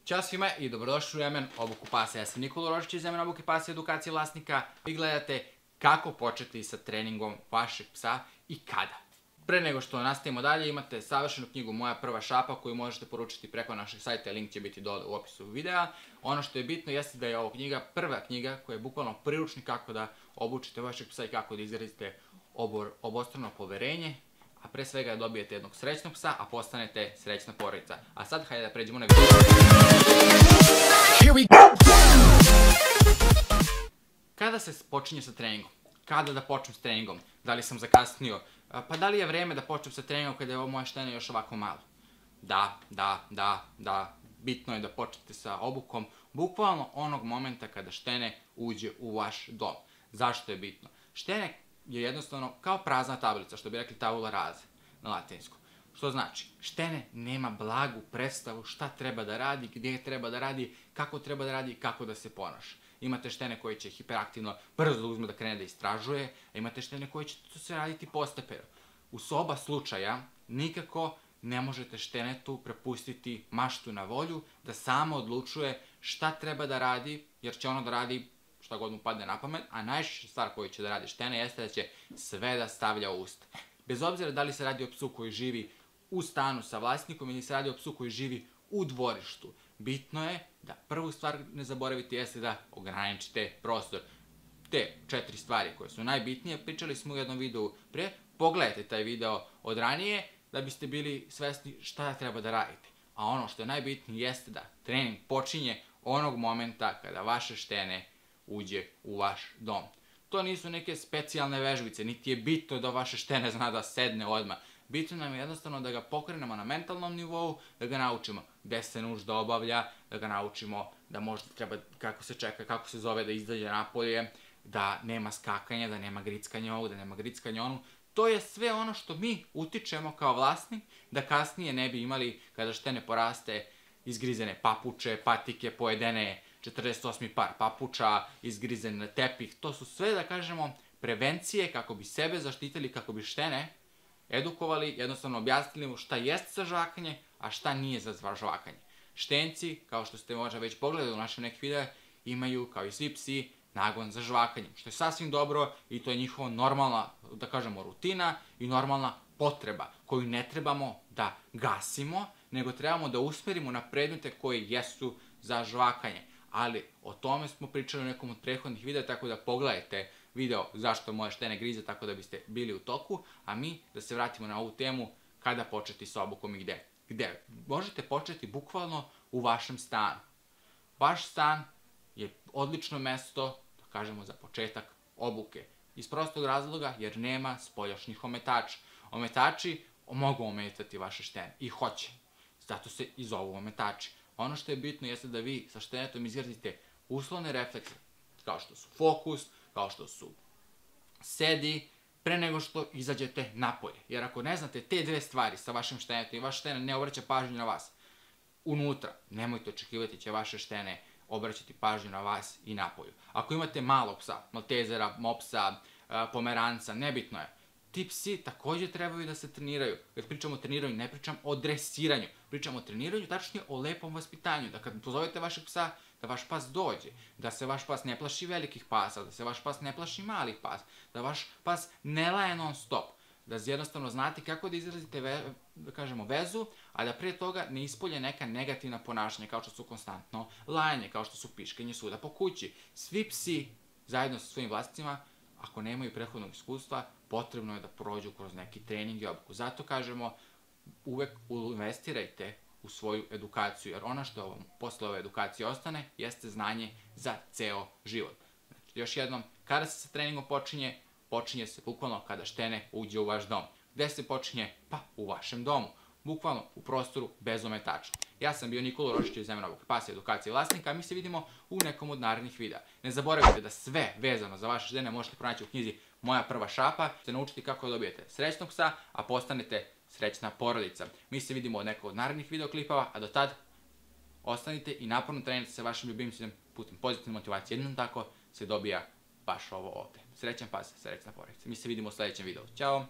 Ćao svima i dobrodošli u Jemen obuku pasa. Ja sam Nikola Rožić iz Jemen obuke pasa i edukacije vlasnika. Vi gledate kako početi sa treningom vašeg psa i kada. Pre nego što nastavimo dalje, imate savršenu knjigu Moja prva šapa koju možete poručiti preko našeg sajta, link će biti dole u opisu videa. Ono što je bitno jeste da je ovo knjiga, prva knjiga koja je bukvalno priručnik kako da obučite vašeg psa i kako da izrazite obostrano poverenje. A pre svega da dobijete jednog srećnog psa, a postanete srećna porodica. A sad hajde da pređemo na video. Kada se počinje sa treningom? Kada da počnem s treningom? Da li sam zakasnio? Pa da li je vreme da počnem sa treningom kada je ovo moje štene još ovako malo? Da. Bitno je da počnete sa obukom bukvalno onog momenta kada štene uđe u vaš dom. Zašto je bitno? Štene je jednostavno kao prazna tablica, što bi rekli tabula rasa na latinskom. Što znači, štene nema blagu predstavu šta treba da radi, gdje treba da radi, kako treba da radi i kako da se ponaša. Imate štene koje će hiperaktivno brzo da uzme da krene da istražuje, a imate štene koje će to sve raditi postepeno. U oba slučaja nikako ne možete štenetu prepustiti maštu na volju da samo odlučuje šta treba da radi, jer će ono da radi šta god mu padne na pamet, a najviša stvar koju će da radi štene jeste da će sve da stavlja u usta. Bez obzira da li se radi o psu koji živi u stanu sa vlasnikom ili se radi o psu koji živi u dvorištu, bitno je da prvu stvar ne zaboravite jeste da ograničite prostor. Te 4 stvari koje su najbitnije, pričali smo u jednom videu prije, pogledajte taj video od ranije da biste bili svesni šta treba da radite. A ono što je najbitnije jeste da trening počinje onog momenta kada vaše štene uđe u vaš dom. To nisu neke specijalne vežbice, niti je bitno da vaše štene zna da sedne odmah. Bitno nam je jednostavno da ga pokrenemo na mentalnom nivou, da ga naučimo gde se nužda obavlja, da ga naučimo da možda treba, kako se čeka, kako se zove, da izađe napolje, da nema skakanja, da nema grickanja ovog, da nema grickanja onu. To je sve ono što mi utičemo kao vlasnik da kasnije ne bi imali kada štene poraste izgrizene papuče, patike, pojedene 48. par papuča, izgrizen na tepih. To su sve, da kažemo, prevencije kako bi sebe zaštitili, kako bi štene edukovali, jednostavno objasnili mu šta jest zažvakanje, a šta nije za zažvakanje. Štenci, kao što ste možda već pogledali u našem nekih videa, imaju, kao i svi psi, nagon za žvakanjem, što je sasvim dobro i to je njihova normalna, da kažemo, rutina i normalna potreba koju ne trebamo da gasimo, nego trebamo da usmerimo na predmete koji jesu za žvakanje. Ali o tome smo pričali u nekom od prethodnih videa, tako da pogledajte video zašto moje štene grize, tako da biste bili u toku, a mi da se vratimo na ovu temu kada početi sa obukom i gde. Gde? Možete početi bukvalno u vašem stanu. Vaš stan je odlično mesto, da kažemo, za početak obuke. Iz prostog razloga jer nema spoljašnjih ometača. Ometači mogu ometati vaše štene i hoće. Zato se i zovu ometači. Ono što je bitno jeste da vi sa štenetom izgradite uslovne reflekse, kao što su fokus, kao što su sedi, pre nego što izađete napolje. Jer ako ne znate te dve stvari sa vašim štenetom i vaša štena ne obraća pažnju na vas unutra, nemojte očekivati će vaše štene obraćati pažnju na vas i napolju. Ako imate malog psa, maltezera, mopsa, pomeranca, nebitno je. Ti psi također trebaju da se treniraju. Kad pričamo o treniranju, ne pričam o dresiranju. Pričamo o treniranju, tačnije o lepom vaspitanju. Da kad pozovete vašeg psa, da vaš pas dođe. Da se vaš pas ne plaši velikih pasa, da se vaš pas ne plaši malih pasa. Da vaš pas ne laje non stop. Da jednostavno znate kako da izrazite, da kažemo, vezu, a da prije toga ne ispolje neka negativna ponašanja, kao što su konstantno lajanje, kao što su piškanje svuda po kući. Svi psi, zajedno sa svojim vlasnicima, ako nemaju prethodnog iskustva, potrebno je da prođu kroz neki trening i obuku. Zato kažemo, uvek investirajte u svoju edukaciju, jer ono što vam posle ove edukacije ostane, jeste znanje za ceo život. Znači, još jednom, kada se sa treningom počinje, počinje se bukvalno kada štene uđe u vaš dom. Gde se počinje? Pa u vašem domu. Bukvalno u prostoru bez ometača. Ja sam bio Nikola Rožić iz Jemen obuke pasa i edukacije vlasnika, a mi se vidimo u nekom od narednih videa. Ne zaboravite da sve vezano za vaše štene možete pronaći u knjizi Moja prva šapa, te naučiti kako dobijete srećnog psa, a postanete srećna porodica. Mi se vidimo u nekom od narednih videoklipova, a do tad ostanite i naporno trenirajte sa vašim ljubimcem putem pozitivne motivacije. Jednom tako se dobija baš ovo ovde. Srećan pas, srećna porodica. Mi se vidimo u sljedećem videu. Ćao!